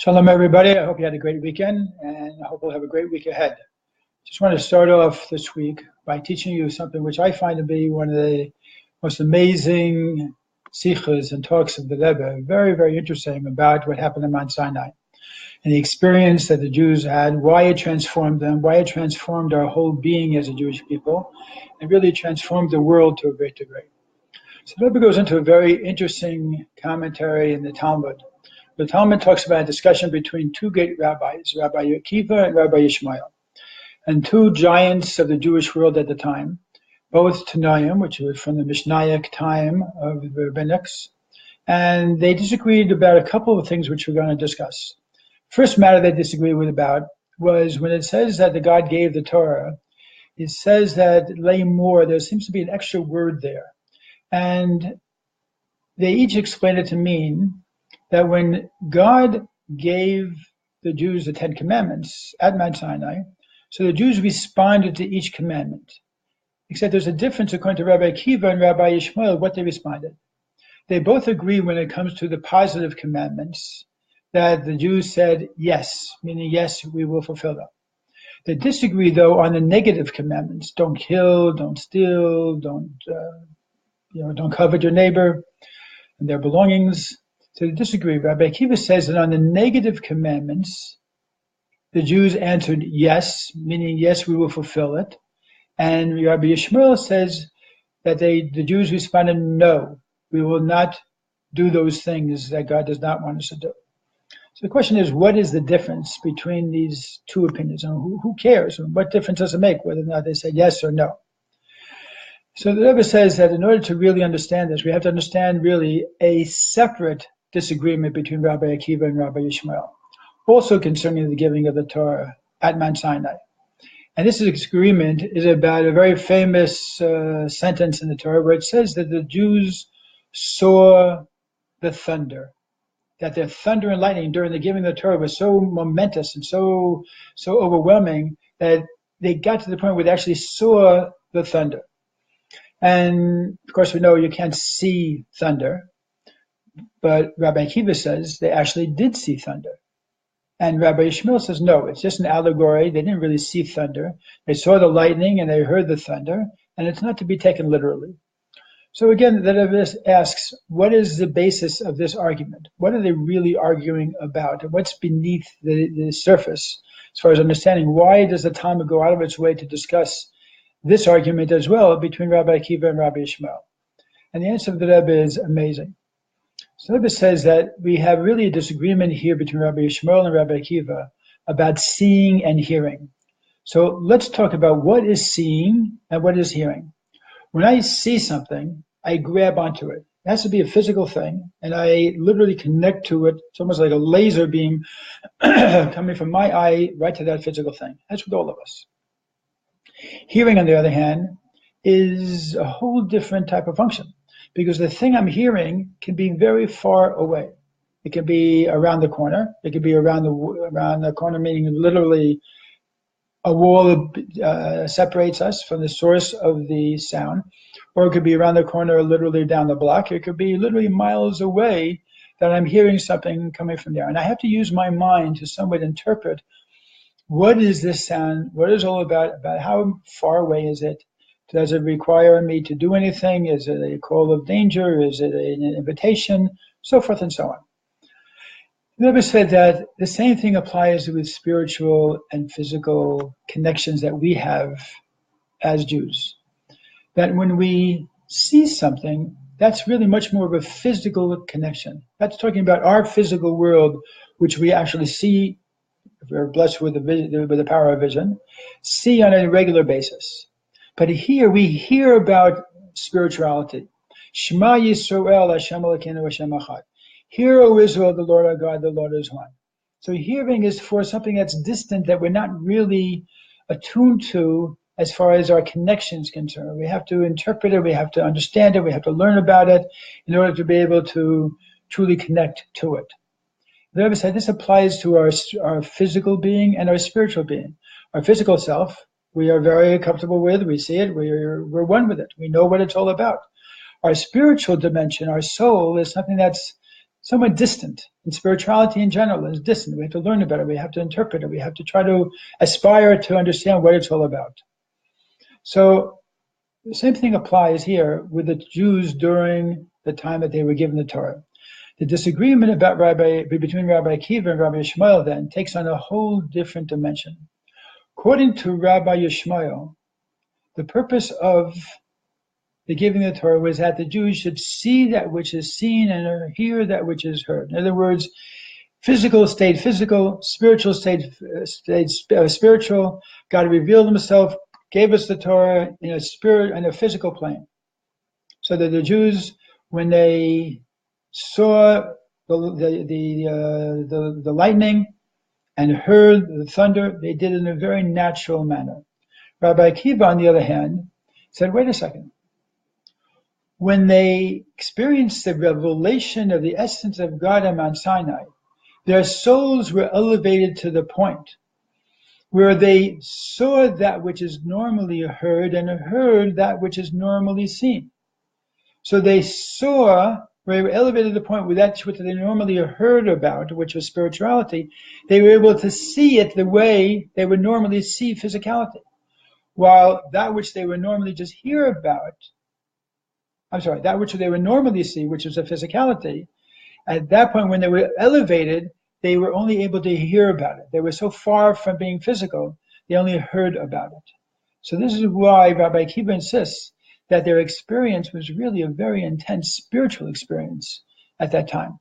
Shalom, everybody. I hope you had a great weekend, and I hope we'll have a great week ahead. Just want to start off this week by teaching you something which I find to be one of the most amazing sikhs and talks of the Rebbe. Very, very interesting about what happened in Mount Sinai and the experience that the Jews had, why it transformed them, why it transformed our whole being as a Jewish people, and really transformed the world to a great degree. So the Rebbe goes into a very interesting commentary in the Talmud. The Talmud talks about a discussion between two great rabbis, Rabbi Akiva and Rabbi Ishmael, and two giants of the Jewish world at the time, both Tanaim, which were from the Mishnaic time of the rabbinics, and they disagreed about a couple of things which we're going to discuss. First matter they disagreed with about was when it says that the God gave the Torah, it says that lay more, there seems to be an extra word there. And they each explained it to mean that when God gave the Jews the Ten Commandments at Mount Sinai, so the Jews responded to each commandment. Except there's a difference according to Rabbi Akiva and Rabbi Ishmael, what they responded. They both agree when it comes to the positive commandments that the Jews said yes, meaning yes, we will fulfill them. They disagree, though, on the negative commandments. Don't kill, don't steal, don't covet your neighbor and their belongings. So they disagree. Rabbi Akiva says that on the negative commandments, the Jews answered yes, meaning yes, we will fulfill it. And Rabbi Ishmael says that the Jews responded, no, we will not do those things that God does not want us to do. So the question is, what is the difference between these two opinions? And who cares? And what difference does it make whether or not they say yes or no? So the Rebbe says that in order to really understand this, we have to understand really a separate disagreement between Rabbi Akiva and Rabbi Ishmael, also concerning the giving of the Torah at Mount Sinai. And this disagreement is about a very famous sentence in the Torah where it says that the Jews saw the thunder, that their thunder and lightning during the giving of the Torah was so momentous and so overwhelming that they got to the point where they actually saw the thunder. And of course we know you can't see thunder, but Rabbi Akiva says they actually did see thunder. And Rabbi Ishmael says, no, it's just an allegory. They didn't really see thunder. They saw the lightning and they heard the thunder, and it's not to be taken literally. So again, the Rebbe asks, what is the basis of this argument? What are they really arguing about? And what's beneath the surface as far as understanding? Why does the Talmud go out of its way to discuss this argument as well between Rabbi Akiva and Rabbi Ishmael? And the answer of the Rebbe is amazing. So the Rebbe says that we have really a disagreement here between Rabbi Ishmael and Rabbi Akiva about seeing and hearing. So let's talk about what is seeing and what is hearing. When I see something, I grab onto it. It has to be a physical thing, and I literally connect to it. It's almost like a laser beam coming from my eye right to that physical thing. That's with all of us. Hearing, on the other hand, is a whole different type of function, because the thing I'm hearing can be very far away. It can be around the corner. It could be around the corner, meaning literally a wall separates us from the source of the sound, or it could be around the corner, literally down the block. It could be literally miles away that I'm hearing something coming from there. And I have to use my mind to somewhat interpret what is this sound, what is it all about how far away is it? Does it require me to do anything? Is it a call of danger? Is it an invitation? So forth and so on. The Rebbe said that the same thing applies with spiritual and physical connections that we have as Jews. That when we see something, that's really much more of a physical connection. That's talking about our physical world, which we actually see, if we're blessed with the power of vision, see on a regular basis. But here we hear about spirituality. Shema Yisrael, Hashem Elokeinu, Hashem Echad. Hear, O Israel, the Lord our God, the Lord is one. So hearing is for something that's distant, that we're not really attuned to as far as our connection is concerned. We have to interpret it, we have to understand it, we have to learn about it in order to be able to truly connect to it. The Rebbe said this applies to our physical being and our spiritual being. Our physical self, we are very comfortable with, we see it, we're one with it, we know what it's all about. Our spiritual dimension, our soul, is something that's somewhat distant, and spirituality in general is distant. We have to learn about it. We have to interpret it. We have to try to aspire to understand what it's all about. So the same thing applies here with the Jews during the time that they were given the Torah. The disagreement about between Rabbi Akiva and Rabbi Yishmael then takes on a whole different dimension. According to Rabbi Yishmael, the purpose of the giving of the Torah was that the Jews should see that which is seen and hear that which is heard. In other words, physical stayed physical, spiritual stayed spiritual. God revealed himself, gave us the Torah in a spirit and a physical plane. So that the Jews, when they saw the lightning and heard the thunder, they did it in a very natural manner. Rabbi Akiva, on the other hand, said, wait a second. When they experienced the revelation of the essence of God on Mount Sinai, their souls were elevated to the point where they saw that which is normally heard and heard that which is normally seen. So they saw, they were elevated to the point where that's what they normally heard about, which was spirituality. They were able to see it the way they would normally see physicality. While that which they would normally just hear about, that which they would normally see, which was a physicality, at that point when they were elevated, they were only able to hear about it. They were so far from being physical, they only heard about it. So this is why Rabbi Akiva insists that their experience was really a very intense spiritual experience at that time.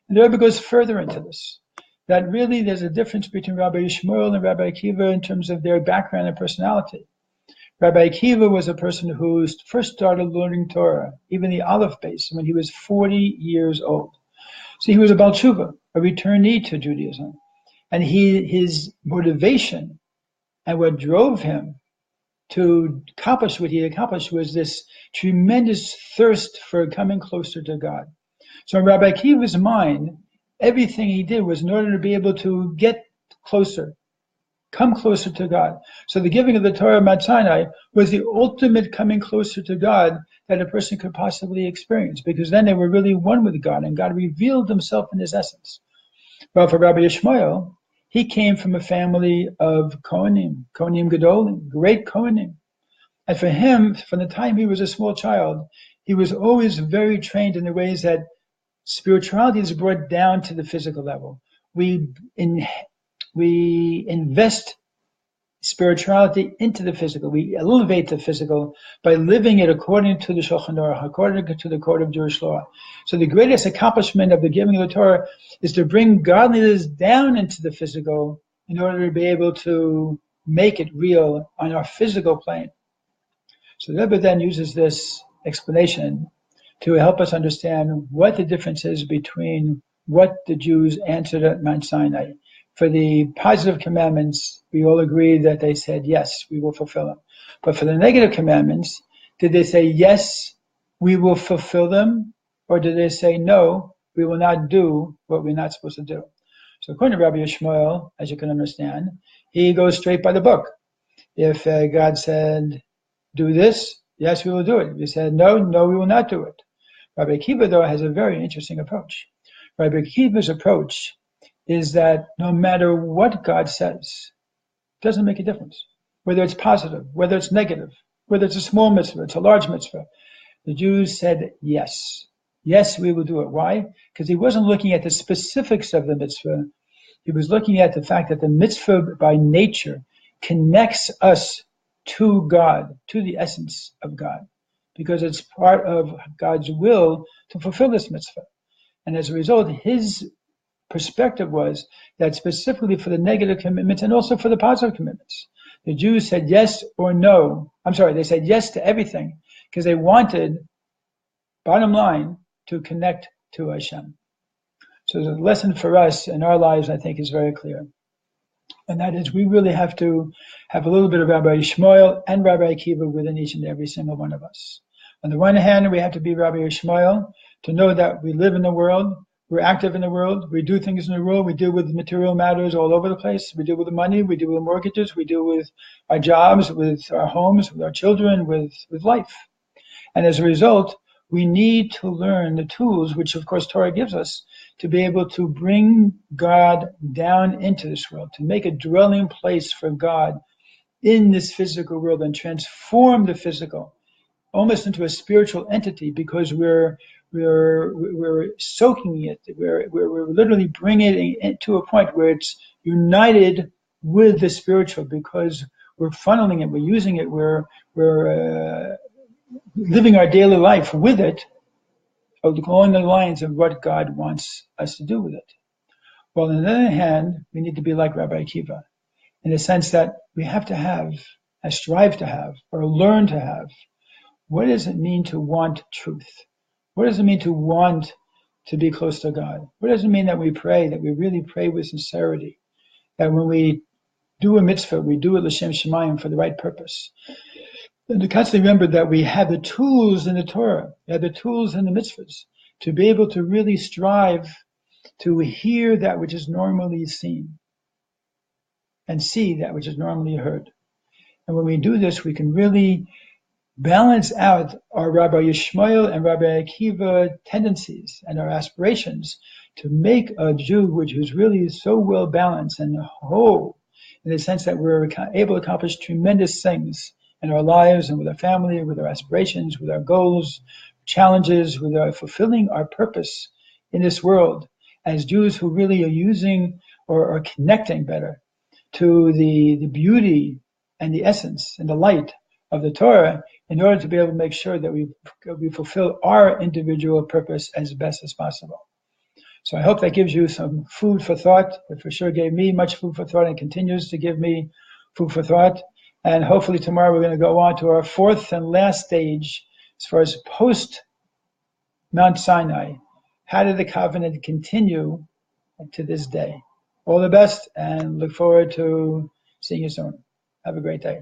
And the Rebbe goes further into this, that really there's a difference between Rabbi Yishmael and Rabbi Akiva in terms of their background and personality. Rabbi Akiva was a person who first started learning Torah, even the Aleph base, when he was 40 years old. So he was a Baal Tshuva, a returnee to Judaism. And his motivation and what drove him to accomplish what he accomplished was this tremendous thirst for coming closer to God. So in Rabbi Akiva's mind, everything he did was in order to be able to get closer, come closer to God. So the giving of the Torah at Mount Sinai was the ultimate coming closer to God that a person could possibly experience, because then they were really one with God, and God revealed himself in his essence. Well, for Rabbi Yishmael, he came from a family of Kohanim Gedolim, great Kohanim. And for him, from the time he was a small child, he was always very trained in the ways that spirituality is brought down to the physical level. We invest spirituality into the physical. We elevate the physical by living it according to the Shulchan Aruch, according to the code of Jewish law. So the greatest accomplishment of the giving of the Torah is to bring godliness down into the physical in order to be able to make it real on our physical plane. So the Rebbe then uses this explanation to help us understand what the difference is between what the Jews answered at Mount Sinai. For the positive commandments, we all agree that they said, yes, we will fulfill them. But for the negative commandments, did they say, yes, we will fulfill them? Or did they say, no, we will not do what we're not supposed to do? So according to Rabbi Yishmael, as you can understand, he goes straight by the book. If God said, do this, yes, we will do it. If he said, no, we will not do it. Rabbi Akiva, though, has a very interesting approach. Rabbi Akiva's approach is that no matter what God says, it doesn't make a difference. Whether it's positive, whether it's negative, whether it's a small mitzvah, it's a large mitzvah. The Jews said yes. Yes, we will do it. Why? Because he wasn't looking at the specifics of the mitzvah. He was looking at the fact that the mitzvah by nature connects us to God, to the essence of God, because it's part of God's will to fulfill this mitzvah. And as a result, his perspective was that specifically for the negative commitments and also for the positive commitments, the Jews said yes or no. They said yes to everything because they wanted, bottom line, to connect to Hashem. So the lesson for us in our lives, I think, is very clear. And that is we really have to have a little bit of Rabbi Yishmael and Rabbi Akiva within each and every single one of us. On the one hand, we have to be Rabbi Yishmael to know that we live in the world, we're active in the world, we do things in the world, we deal with material matters all over the place, we deal with the money, we deal with mortgages, we deal with our jobs, with our homes, with our children, with life. And as a result, we need to learn the tools, which of course Torah gives us, to be able to bring God down into this world, to make a dwelling place for God in this physical world and transform the physical almost into a spiritual entity, because we're soaking it. We're literally bringing it to a point where it's united with the spiritual, because we're funneling it, we're using it, we're living our daily life with it, along the lines of what God wants us to do with it. Well, on the other hand, we need to be like Rabbi Akiva, in the sense that we have to have, strive to have, or learn to have, what does it mean to want truth? What does it mean to want to be close to God? What does it mean that we pray, that we really pray with sincerity? That when we do a mitzvah, we do it l'shem shemayim, for the right purpose. And to constantly remember that we have the tools in the Torah, we have the tools in the mitzvahs, to be able to really strive to hear that which is normally seen and see that which is normally heard. And when we do this, we can really balance out our Rabbi Yishmael and Rabbi Akiva tendencies and our aspirations to make a Jew which is really so well balanced and whole, in the sense that we're able to accomplish tremendous things in our lives and with our family, with our aspirations, with our goals, challenges, with our fulfilling our purpose in this world as Jews who really are using or are connecting better to the beauty and the essence and the light of the Torah, in order to be able to make sure that we fulfill our individual purpose as best as possible. So I hope that gives you some food for thought. It for sure gave me much food for thought and continues to give me food for thought. And hopefully tomorrow we're going to go on to our fourth and last stage as far as post Mount Sinai. How did the covenant continue to this day? All the best, and look forward to seeing you soon. Have a great day.